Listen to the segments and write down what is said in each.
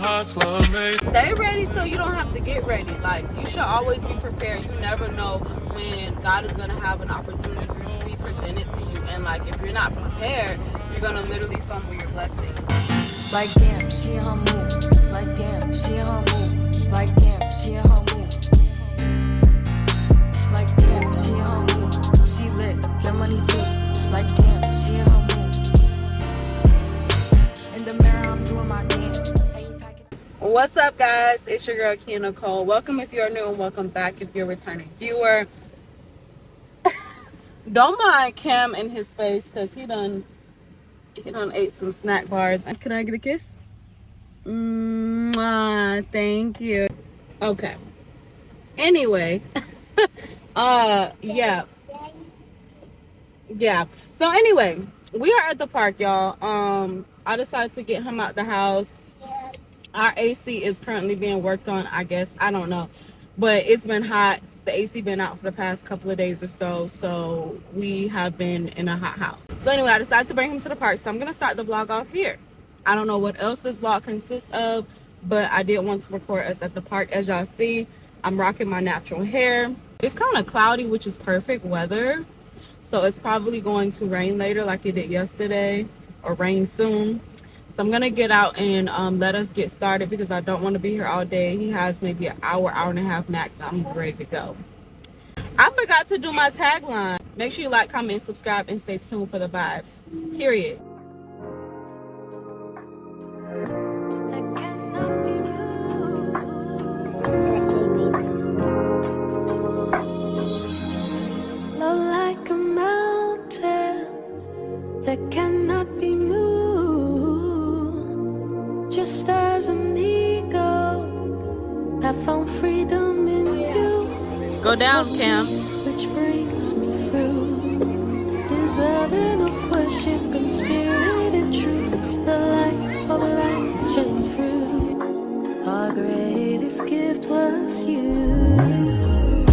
hearts were made. Stay ready so you don't have to get ready. Like, you should always be prepared. You never know when God is going to have an opportunity to be presented to you. And, like, if you're not prepared, you're going to literally fumble your blessings. Like, damn, she in her mood. Like, damn, she in her mood. Like, damn, she in her mood. Like, damn, she in her mood. She lit, get money too. Like, damn, she in her mood. In the mirror, I'm doing my dance. Hey, you packing? What's up, guys? It's your girl, Kia Nicole. Welcome if you're new and welcome back if you're a returning viewer. Don't mind Cam in his face because he done ate some snack bars. Can I get a kiss? Mwah, thank you. Okay. Anyway, yeah. So anyway, we are at the park, y'all. I decided to get him out the house. Our AC is currently being worked on, I guess. I don't know. But it's been hot. The AC been out for the past couple of days or so. So we have been in a hot house. So anyway, I decided to bring him to the park. So I'm going to start the vlog off here. I don't know what else this vlog consists of, but I did want to record us at the park. As y'all see, I'm rocking my natural hair. It's kind of cloudy, which is perfect weather. So it's probably going to rain later like it did yesterday, or rain soon. So I'm going to get out and let us get started because I don't want to be here all day. He has maybe an hour, hour and a half max. I'm ready to go. I forgot to do my tagline. Make sure you like, comment, subscribe, and stay tuned for the vibes. Period. Love like a mountain that cannot be moved. Just as an eagle, I found freedom in you. Go down, Cam. Which brings me through, deserving of worship and spirit and truth. The light of life shine through. Our greatest gift was you.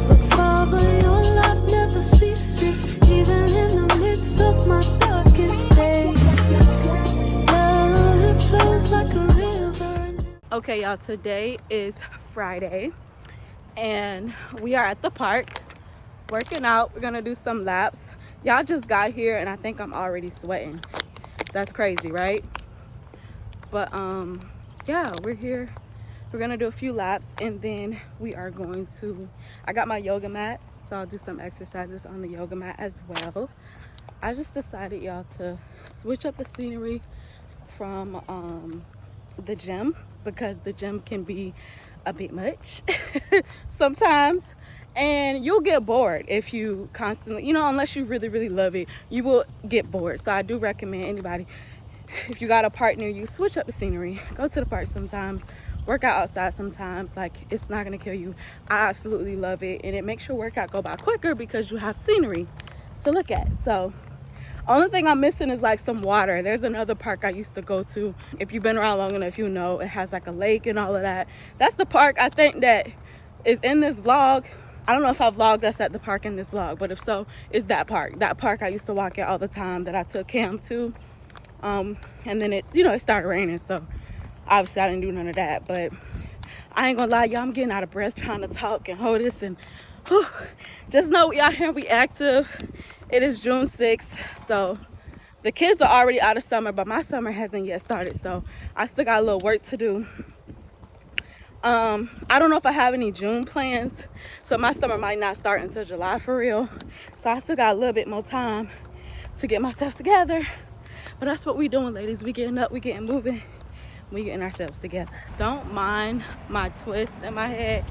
But Father, your love never ceases, even in the midst of my darkest days. Love, it flows like a river. Okay, y'all, today is Friday and we are at the park working out. We're gonna do some laps. Y'all just got here and I think I'm already sweating. That's crazy, right? But yeah, we're here. We're gonna do a few laps and then we are going to, I got my yoga mat, so I'll do some exercises on the yoga mat as well. I just decided, y'all, to switch up the scenery from the gym because the gym can be a bit much sometimes, and you'll get bored if you constantly, unless you really, really love it, you will get bored. So I do recommend anybody, if you got a partner, you switch up the scenery, go to the park sometimes, work out outside sometimes. Like, it's not gonna kill you. I absolutely love it, and it makes your workout go by quicker because you have scenery to look at. So only thing I'm missing is like some water. There's another park I used to go to. If you've been around long enough, you know it has like a lake and all of that. That's the park I think that is in this vlog. I don't know if I vlogged us at the park in this vlog, but if so, it's that park. That park I used to walk at all the time that I took Cam to. And then it's, it started raining, so obviously I didn't do none of that. But I ain't gonna lie, y'all, I'm getting out of breath trying to talk and hold this, and whew, just know we out here, we active. It is June 6th, so the kids are already out of summer, but my summer hasn't yet started, so I still got a little work to do. I don't know if I have any June plans, so my summer might not start until July for real. So I still got a little bit more time to get myself together. But that's what we doing, ladies. We getting up, we getting moving, we getting ourselves together. Don't mind my twists in my head.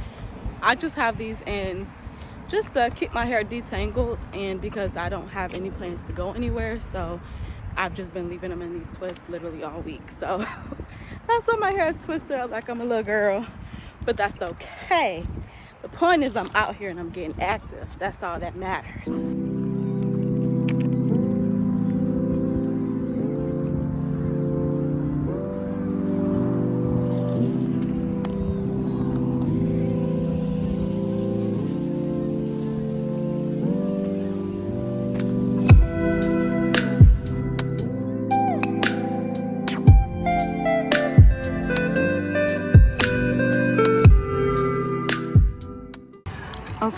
I just have these in just to keep my hair detangled, and because I don't have any plans to go anywhere, so I've just been leaving them in these twists literally all week. So that's why my hair is twisted up like I'm a little girl, but that's okay. The point is I'm out here and I'm getting active. That's all that matters.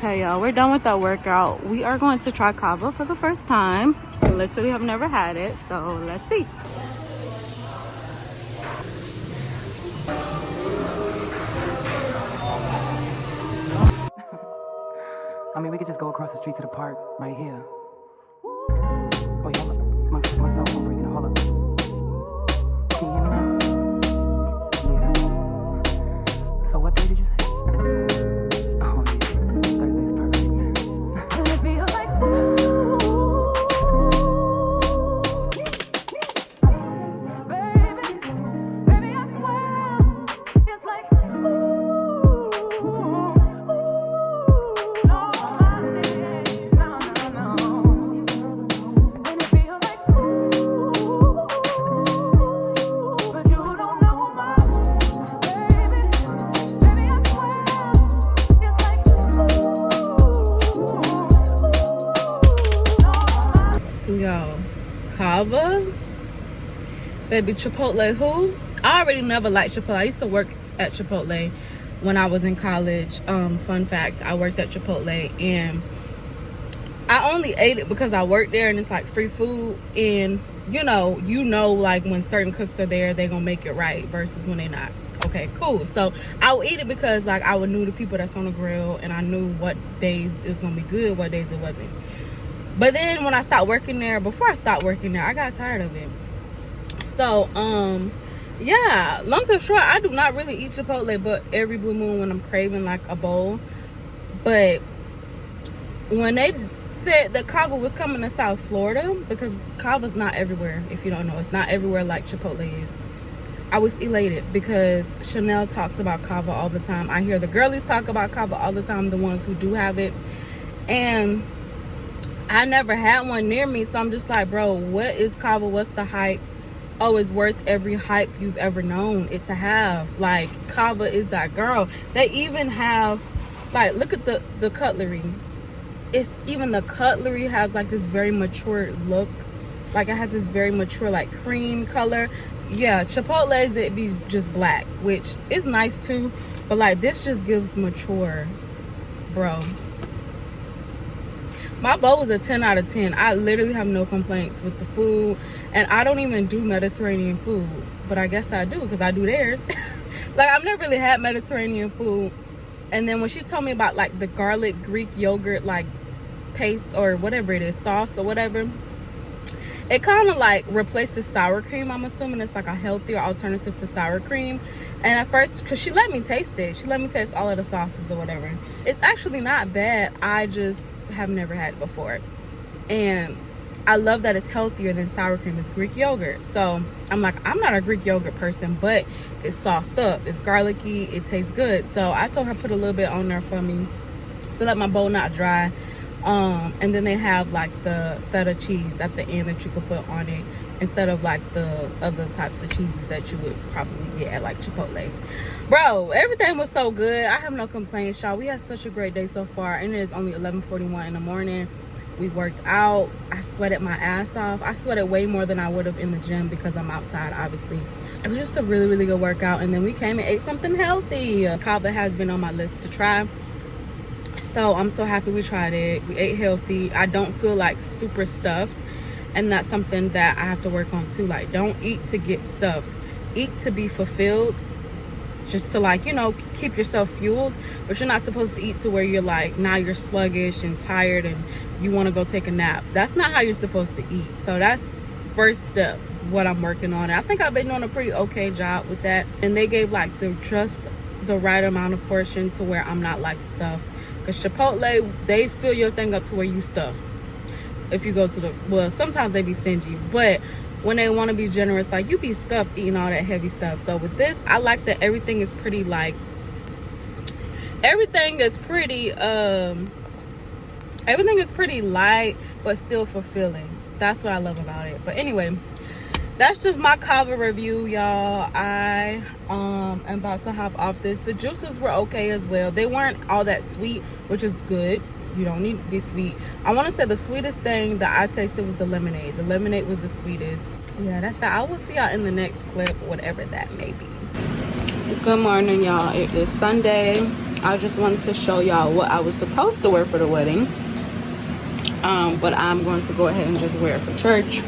Okay, y'all, we're done with that workout. We are going to try Cava for the first time. Literally have never had it, so let's see. I mean, we could just go across the street to the park right here. Wait, hold up. My cell phone ringing. Hold up. Can you hear me now? Yeah. So what day did you say? Oh, yeah. Thursday's perfect, man. It feels like baby, I swear, it's like Yo, Cava, baby, Chipotle who? I already never liked Chipotle. I used to work at Chipotle when I was in college. Fun fact, I worked at Chipotle and I only ate it because I worked there and it's like free food. And you know, like when certain cooks are there, they're gonna make it right versus when they're not. Okay, cool. So I would eat it because like I would knew the people that's on the grill and I knew what days it was gonna be good, what days it wasn't. But then when I stopped working there, before I stopped working there, I got tired of it. So, yeah, long story short, I do not really eat Chipotle, but every blue moon when I'm craving like a bowl. But when they said that Cava was coming to South Florida, because Cava's not everywhere, if you don't know, it's not everywhere like Chipotle is. I was elated because Chanel talks about Cava all the time. I hear the girlies talk about Cava all the time, the ones who do have it. And I never had one near me, so I'm just like, bro, what is Cava? What's the hype? Oh, it's worth every hype you've ever known it to have. Like, Cava is that girl. They even have, like, look at the cutlery. It's even the cutlery has like this very mature look. Like, it has this very mature like cream color. Yeah, Chipotle's it be just black, which is nice too, but like this just gives mature, bro. My bowl was a 10 out of 10. I literally have no complaints with the food. And I don't even do Mediterranean food. But I guess I do because I do theirs. Like, I've never really had Mediterranean food. And then when she told me about, like, the garlic Greek yogurt, like, paste or whatever it is, sauce or whatever, it kind of, like, replaces sour cream. I'm assuming it's, like, a healthier alternative to sour cream. And at first, because she let me taste it. She let me taste all of the sauces or whatever. It's actually not bad. I just have never had it before. And I love that it's healthier than sour cream. It's Greek yogurt. So I'm like, I'm not a Greek yogurt person, but it's sauced up. It's garlicky. It tastes good. So I told her put a little bit on there for me so that my bowl not dry. And then they have like the feta cheese at the end that you could put on it, instead of like the other types of cheeses that you would probably get at like Chipotle. Bro, everything was so good. I have no complaints, y'all. We had such a great day so far, and it is only 11:41 in the morning. We worked out. I sweated my ass off. I sweated way more than I would have in the gym because I'm outside, obviously. It was just a really, really good workout. And then we came and ate something healthy. Cava has been on my list to try. So I'm so happy we tried it. We ate healthy. I don't feel like super stuffed. And that's something that I have to work on too. Like, don't eat to get stuffed. Eat to be fulfilled. Just to, like, you know, keep yourself fueled. But you're not supposed to eat to where you're like, now you're sluggish and tired and you want to go take a nap. That's not how you're supposed to eat. So that's first step, what I'm working on. I think I've been doing a pretty okay job with that. And they gave like just the right amount of portion to where I'm not like stuffed. Because Chipotle, they fill your thing up to where you stuffed. If you go to the, well, sometimes they be stingy, but when they want to be generous, like, you be stuffed eating all that heavy stuff. So with this, I like that everything is pretty, like, everything is pretty light but still fulfilling. That's what I love about it. But anyway, that's just my Cava review, y'all. I am about to hop off this. The juices were okay as well. They weren't all that sweet, which is good. You don't need to be sweet. I want to say the sweetest thing that I tasted was the lemonade. The lemonade was the sweetest. Yeah, that's that. I will see y'all in the next clip, whatever that may be. Good morning, y'all. It is Sunday. I just wanted to show y'all what I was supposed to wear for the wedding. But I'm going to go ahead and just wear it for church.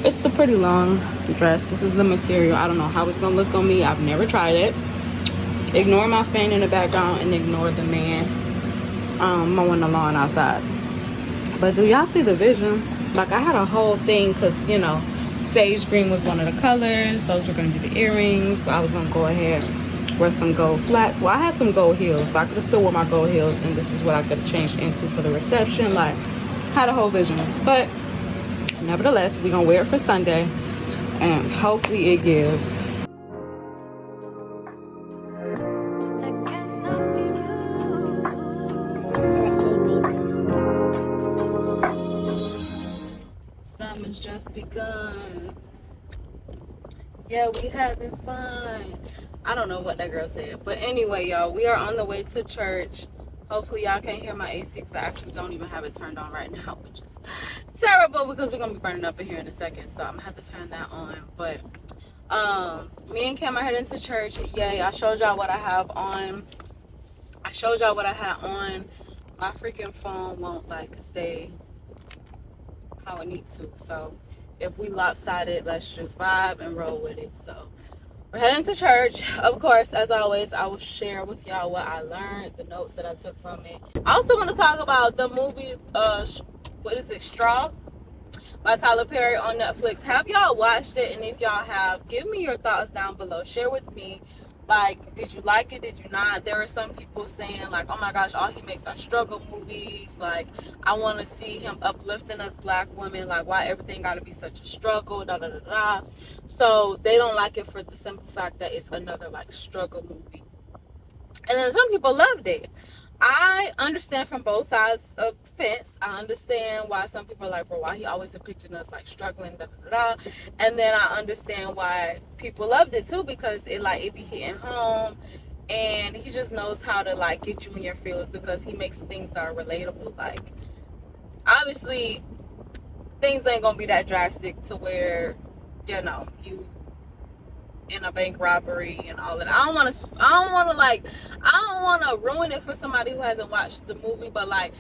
It's a pretty long dress. This is the material. I don't know how it's gonna look on me. I've never tried it. Ignore my fan in the background and ignore the man mowing the lawn outside. But do y'all see the vision? Like, I had a whole thing because, you know, sage green was one of the colors. Those were going to be the earrings. So I was going to go ahead, wear some gold flats. Well, I had some gold heels, so I could have still wore my gold heels, and this is what I could have changed into for the reception. Like, had a whole vision. But nevertheless, we're going to wear it for Sunday, and hopefully it gives. Summer's just begun. Yeah, we having fun. I don't know what that girl said, but anyway, y'all, we are on the way to church. Hopefully y'all can't hear my AC because I actually don't even have it turned on right now, which is terrible because we're gonna be burning up in here in a second, so I'm gonna have to turn that on. But me and Cam are heading to church. Yay, I showed y'all what I have on. I showed y'all what I had on. My freaking phone won't like stay how it needs to, so if we lopsided, let's just vibe and roll with it. So we're heading to church. Of course, as always, I will share with y'all what I learned, the notes that I took from it. I also want to talk about the movie, what is it, Straw by Tyler Perry on Netflix. Have y'all watched it? And if y'all have, give me your thoughts down below. Share with me. Like, did you like it? Did you not? There are some people saying, like, oh my gosh, all he makes are struggle movies. Like, I want to see him uplifting us black women. Like, why everything got to be such a struggle, da da da da. So they don't like it for the simple fact that it's another, like, struggle movie. And then some people loved it. I understand from both sides of the fence. I understand why some people are like, bro, why he always depicting us like struggling, da da da. And then I understand why people loved it too, because it be hitting home, and he just knows how to like get you in your feels because he makes things that are relatable. Like, obviously, things ain't gonna be that drastic to where, you know, you in a bank robbery and all that. I don't want to ruin it for somebody who hasn't watched the movie, but like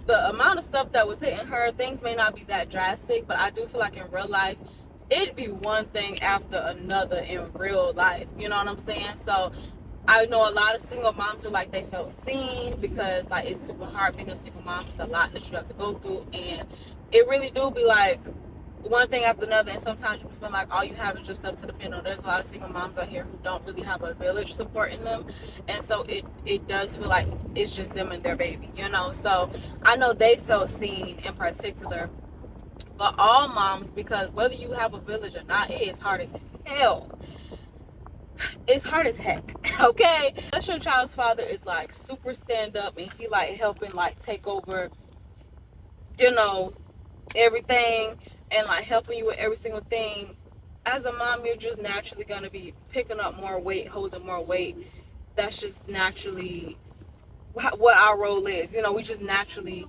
the amount of stuff that was hitting her, things may not be that drastic, but I do feel like in real life it'd be one thing after another in real life, you know what I'm saying? So I know a lot of single moms are like, they felt seen because like it's super hard being a single mom. It's a lot that you have to go through, and it really do be like one thing after another, and sometimes you feel like all you have is yourself to depend on. There's a lot of single moms out here who don't really have a village supporting them, and so it does feel like it's just them and their baby, you know. So I know they felt seen in particular, but all moms, because whether you have a village or not, it is hard as hell. It's hard as heck, okay? Unless your child's father is like super stand up and he like helping like take over, you know, everything, and like helping you with every single thing. As a mom, you're just naturally going to be picking up more weight, holding more weight. That's just naturally what our role is. You know, we just naturally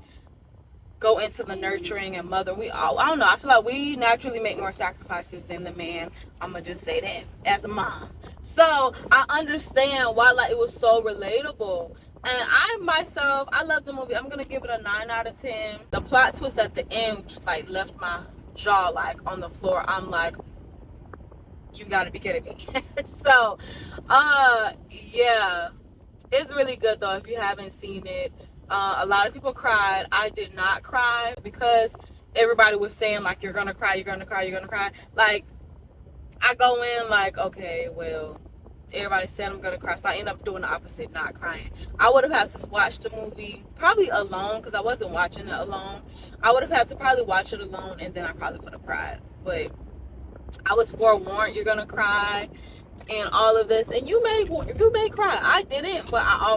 go into the nurturing and mother. I don't know, I feel like we naturally make more sacrifices than the man. I'm gonna just say that as a mom. So I understand why like it was so relatable. And I myself, I love the movie. I'm gonna give it a 9 out of 10. The plot twist at the end just like left my jaw like on the floor. I'm like, you gotta be kidding me. So yeah, it's really good though if you haven't seen it. A lot of people cried. I did not cry because everybody was saying like, you're gonna cry, you're gonna cry, you're gonna cry. Like, I go in like, okay, well, everybody said I'm gonna cry, so I end up doing the opposite, not crying. I would have had to watch the movie probably alone because I wasn't watching it alone. I would have had to probably watch it alone, and then I probably would have cried. But I was forewarned, you're gonna cry and all of this, and you may cry. I didn't, but I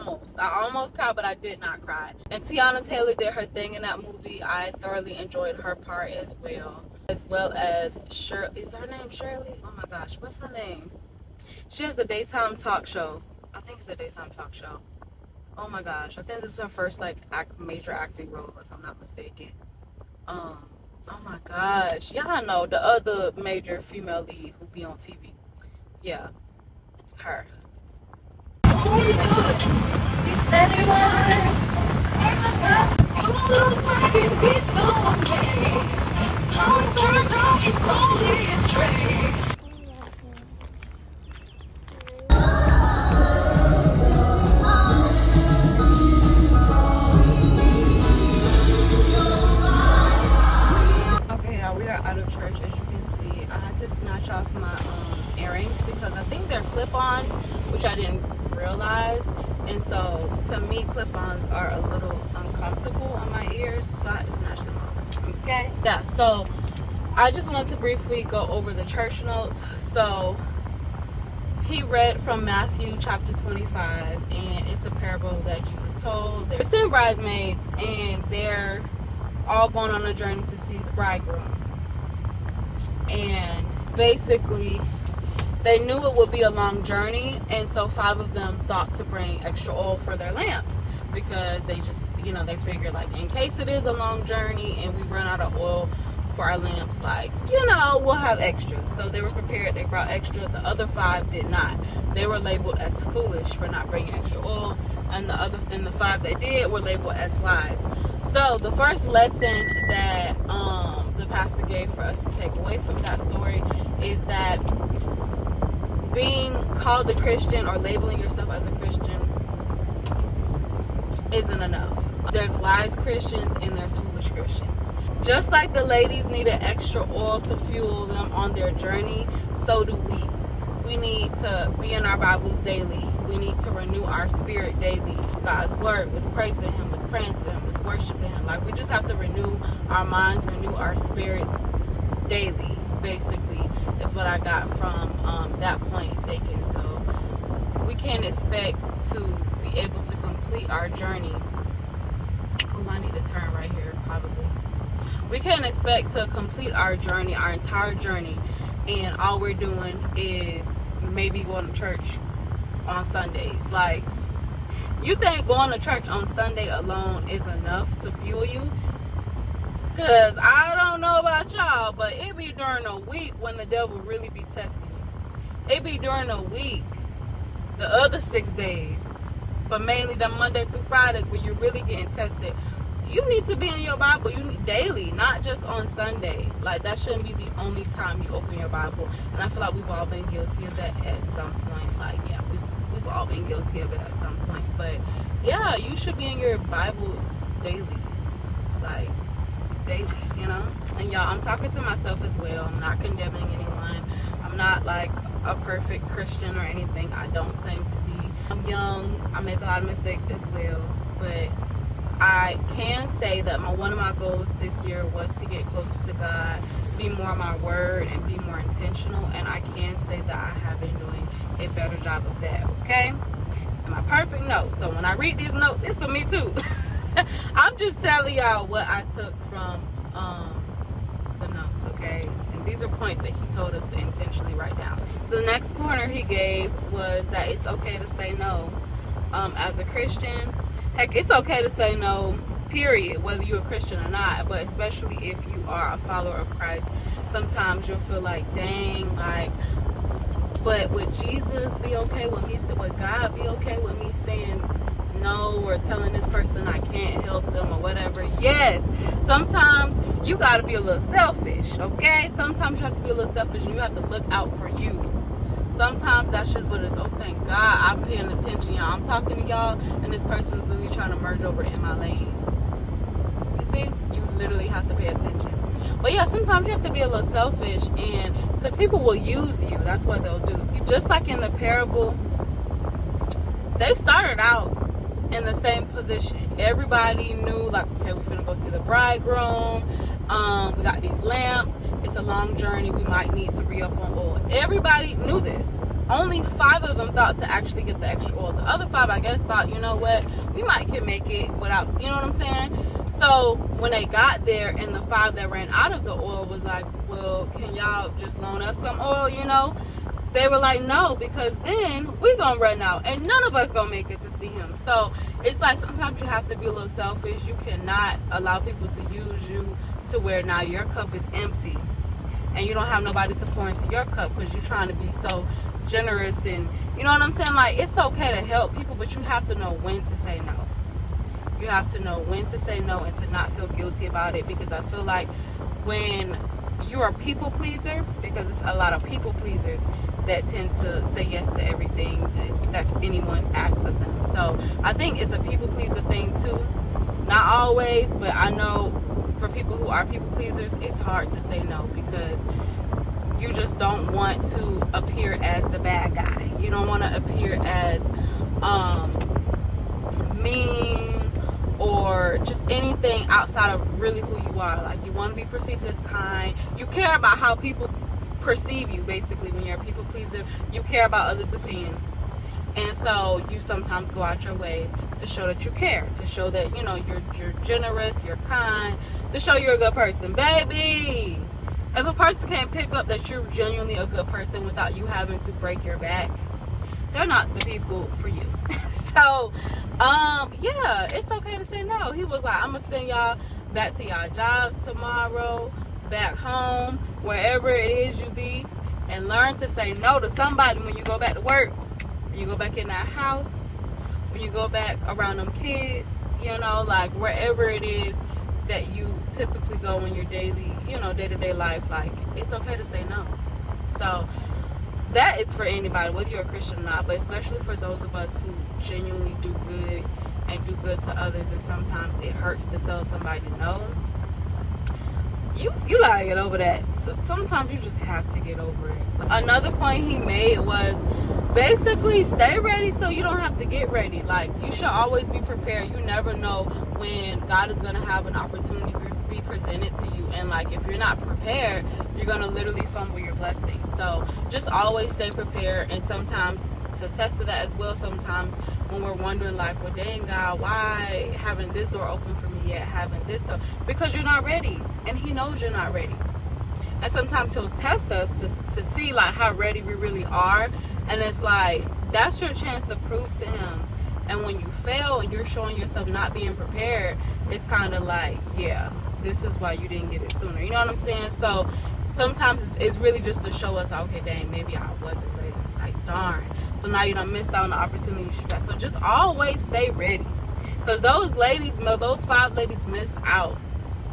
almost cried, but I did not cry. And Tiana Taylor did her thing in that movie. I thoroughly enjoyed her part as well as Shirley. Is her name Shirley? Oh my gosh, what's her name? She has the daytime talk show. I think it's a daytime talk show. Oh my gosh, I think this is her first like major acting role, if I'm not mistaken. Oh my gosh, y'all know the other major female lead who be on TV. Yeah, her. He said he Okay, y'all, we are out of church. As you can see, I had to snatch off my earrings because I think they're clip-ons, which I didn't realize. And so, to me, clip-ons are a little uncomfortable on my ears, so I had to snatch them off. Okay? Yeah, so I just wanted to briefly go over the church notes. So, he read from Matthew chapter 25, and it's a parable that Jesus told. There's 10 bridesmaids, and they're all going on a journey to see the bridegroom. And basically, they knew it would be a long journey, and so 5 of them thought to bring extra oil for their lamps, because they just, they figured, like, in case it is a long journey and we run out of oil for our lamps, like, we'll have extra. So they were prepared. They brought extra. The other 5 did not. They were labeled as foolish for not bringing extra oil, and the 5 that did were labeled as wise. So the first lesson that the pastor gave for us to take away from that story is that being called a Christian or labeling yourself as a Christian isn't enough. There's wise Christians and there's foolish Christians. Just like the ladies needed extra oil to fuel them on their journey, so do we. We need to be in our Bibles daily. We need to renew our spirit daily with God's word, with praising Him, with praying to Him, with worshiping Him. Like, we just have to renew our minds, renew our spirits daily, basically, is what I got from that point taken. So we can't expect to be able to complete our journey. Oh, I need to turn right here, probably. We can't expect to complete our journey, our entire journey, and all we're doing is maybe going to church on Sundays. Like, you think going to church on Sunday alone is enough to fuel you? Because I don't know about y'all, but it be during a week when the devil really be testing you. It be during a week, the other 6 days, but mainly the Monday through Fridays where you're really getting tested. You need to be in your Bible. You need daily, not just on Sunday. Like, that shouldn't be the only time you open your Bible. And I feel like we've all been guilty of that at some point. Like, yeah, we've all been guilty of it at some point. But yeah, you should be in your Bible daily. Like, daily, And y'all, I'm talking to myself as well. I'm not condemning anyone. I'm not like a perfect Christian or anything. I don't claim to be. I'm young. I make a lot of mistakes as well. But I can say that one of my goals this year was to get closer to God, be more in my word, and be more intentional. And I can say that I have been doing a better job of that, okay? Am I perfect? No. So when I read these notes, it's for me too. I'm just telling y'all what I took from the notes, okay? And these are points that he told us to intentionally write down. The next pointer he gave was that it's okay to say no. As a Christian, heck, it's okay to say no, period, whether you're a Christian or not, but especially if you are a follower of Christ. Sometimes you'll feel like, dang, like, but would Jesus be okay with me? Would God be okay with me saying no, or telling this person I can't help them or whatever? Yes. Sometimes you got to be a little selfish, okay? Sometimes you have to be a little selfish and you have to look out for you. Sometimes that's just what it is. Oh, thank God I'm paying attention, y'all. I'm talking to y'all, and this person is literally trying to merge over in my lane. You see? You literally have to pay attention. But yeah, sometimes you have to be a little selfish, and because people will use you. That's what they'll do. Just like in the parable, they started out in the same position. Everybody knew, like, okay, we're finna go see the bridegroom. We got these lamps. It's a long journey. We might need to re-up on oil. Everybody knew this. Only 5 of them thought to actually get the extra oil. The other 5, I guess, thought, you know what, we might can make it without, you know what I'm saying? So when they got there and the 5 that ran out of the oil was like, well, can y'all just loan us some oil, They were like, no, because then we gonna run out and none of us gonna make it to see him. So it's like sometimes you have to be a little selfish. You cannot allow people to use you to where now your cup is empty and you don't have nobody to pour into your cup because you're trying to be so generous, and you know what I'm saying? Like, it's okay to help people, but you have to know when to say no. You have to know when to say no and to not feel guilty about it, because I feel like when you're a people pleaser, because it's a lot of people pleasers that tend to say yes to everything that anyone asks of them. So I think it's a people pleaser thing too. Not always, but I know for people who are people pleasers, it's hard to say no, because you just don't want to appear as the bad guy. You don't want to appear as mean or just anything outside of really who you are. Like, you want to be perceived as kind. You care about how people perceive you, basically. When you're a people pleaser, you care about others' opinions, and so you sometimes go out your way to show that you care, to show that, you know, you're generous, you're kind, to show you're a good person. Baby, if a person can't pick up that you're genuinely a good person without you having to break your back, they're not the people for you. So yeah, it's okay to say no. He was like, I'm gonna send y'all back to y'all jobs tomorrow, back home, wherever it is you be, and learn to say no to somebody when you go back to work, when you go back in that house, when you go back around them kids, you know, like wherever it is that you typically go in your daily, you know, day-to-day life. Like, it's okay to say no. So that is for anybody, whether you're a Christian or not, but especially for those of us who genuinely do good and do good to others, and sometimes it hurts to tell somebody no. You gotta get over that. So sometimes you just have to get over it. Another point he made was basically stay ready so you don't have to get ready. Like, you should always be prepared. You never know when God is gonna have an opportunity be presented to you, and like, if you're not prepared, you're gonna literally fumble your blessing. So just always stay prepared. And sometimes, to test to that as well, sometimes when we're wondering like, well, dang God, why haven't this door open for me yet, having this door? Because you're not ready, and he knows you're not ready. And sometimes he'll test us to see like how ready we really are, and it's like, that's your chance to prove to him. And when you fail and you're showing yourself not being prepared, it's kind of like, yeah, this is why you didn't get it sooner. You know what I'm saying? So sometimes it's really just to show us, okay, dang, maybe I wasn't ready. It's like, darn. So now you done missed out on the opportunity you should have. So just always stay ready. Because those 5 ladies missed out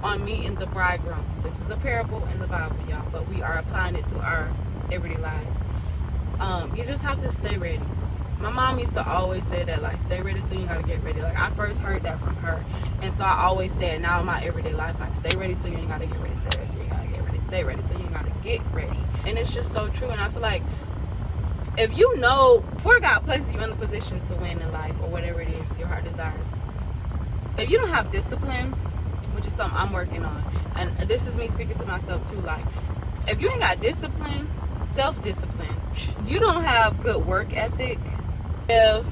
on meeting the bridegroom. This is a parable in the Bible, y'all, but we are applying it to our everyday lives. You just have to stay ready. My mom used to always say that, like, stay ready so you gotta get ready. Like, I first heard that from her, and so I always say it now in my everyday life, like, stay ready so you ain't gotta get ready, stay ready so you ain't gotta get ready, stay ready so you ain't gotta get ready. And it's just so true. And I feel like, if you know, before God places you in the position to win in life, or whatever it is your heart desires, if you don't have discipline, which is something I'm working on, and this is me speaking to myself too, like, if you ain't got discipline, self-discipline, you don't have good work ethic, if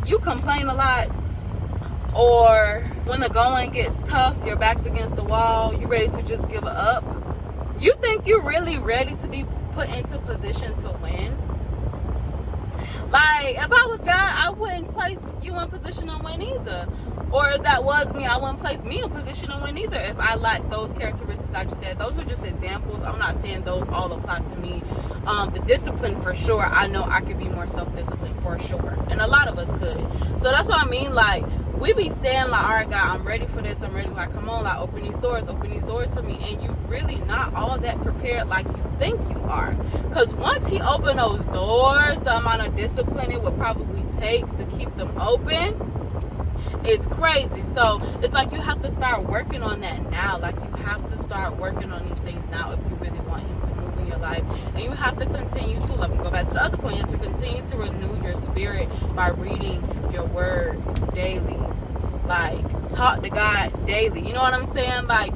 you complain a lot, or when the going gets tough, your back's against the wall, you're ready to just give up, you think you're really ready to be put into position to win? Like, if I was God, I wouldn't place you in position to win either. Or if that was me, I wouldn't place me in position to win either if I lacked those characteristics I just said. Those are just examples. I'm not saying those all apply to me. The discipline, for sure, I know I could be more self-disciplined, for sure. And a lot of us could. So that's what I mean. Like, we be saying, like, all right, God, I'm ready for this. I'm ready. Like, come on, like, open these doors for me. And you really not all that prepared like you think you are. Because once he opened those doors, the amount of discipline it would probably take to keep them open, it's crazy. So it's like, you have to start working on that now. Like, you have to start working on these things now if you really want him to move in your life. And you have to continue to, let me go back to the other point, you have to continue to renew your spirit by reading your word daily. Like, talk to God daily. You know what I'm saying? Like,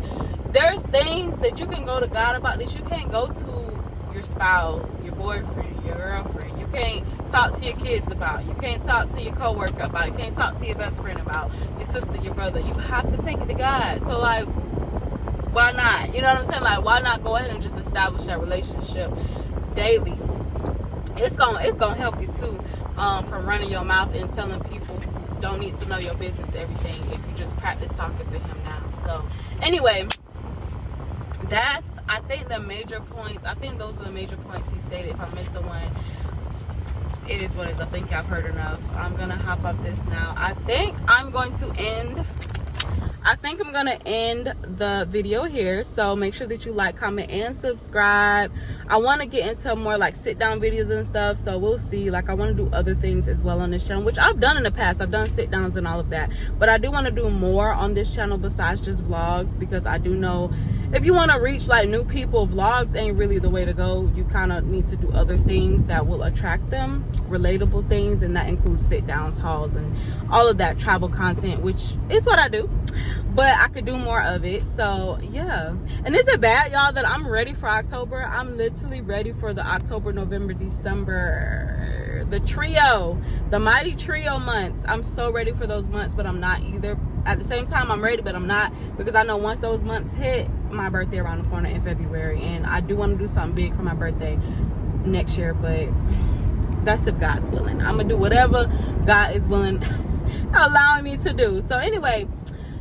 there's things that you can go to God about that you can't go to your spouse, your boyfriend, your girlfriend. You can't talk to your kids about. You can't talk to your coworker about. You can't talk to your best friend about. Your sister, your brother. You have to take it to God. So, like, why not? You know what I'm saying? Like, why not go ahead and just establish that relationship daily? It's gonna help you too, from running your mouth and telling people who don't need to know your business everything, if you just practice talking to him now. So anyway, that's, I think, the major points. I think those are the major points he stated. If I missed someone, it is what it is. I think I've heard enough. I'm gonna hop off this now. I think I'm going to end the video here. So make sure that you like, comment, and subscribe. I want to get into more like sit down videos and stuff, so we'll see. Like I want to do other things as well on this channel, which I've done in the past. I've done sit downs and all of that, but I do want to do more on this channel besides just vlogs, because I do know if you want to reach like new people, vlogs ain't really the way to go. You kind of need to do other things that will attract them, relatable things, and that includes sit downs, hauls, and all of that travel content, which is what I do, but I could do more of it. So yeah. And is it bad, y'all, that I'm ready for October? I'm literally ready for the October, November, December, the trio, the mighty trio months. I'm so ready for those months, but I'm not either. At the same time, I'm ready, but I'm not, because I know once those months hit, my birthday around the corner in February, and I do want to do something big for my birthday next year, but that's if God's willing. I'm gonna do whatever God is willing allowing me to do. So anyway,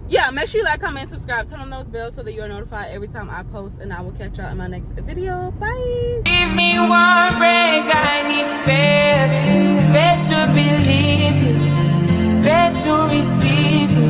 yeah, make sure you like, comment, subscribe, turn on those bells so that you are notified every time I post, and I will catch y'all in my next video. Bye. Give me one break, I need faith. Better believe you, better receive you.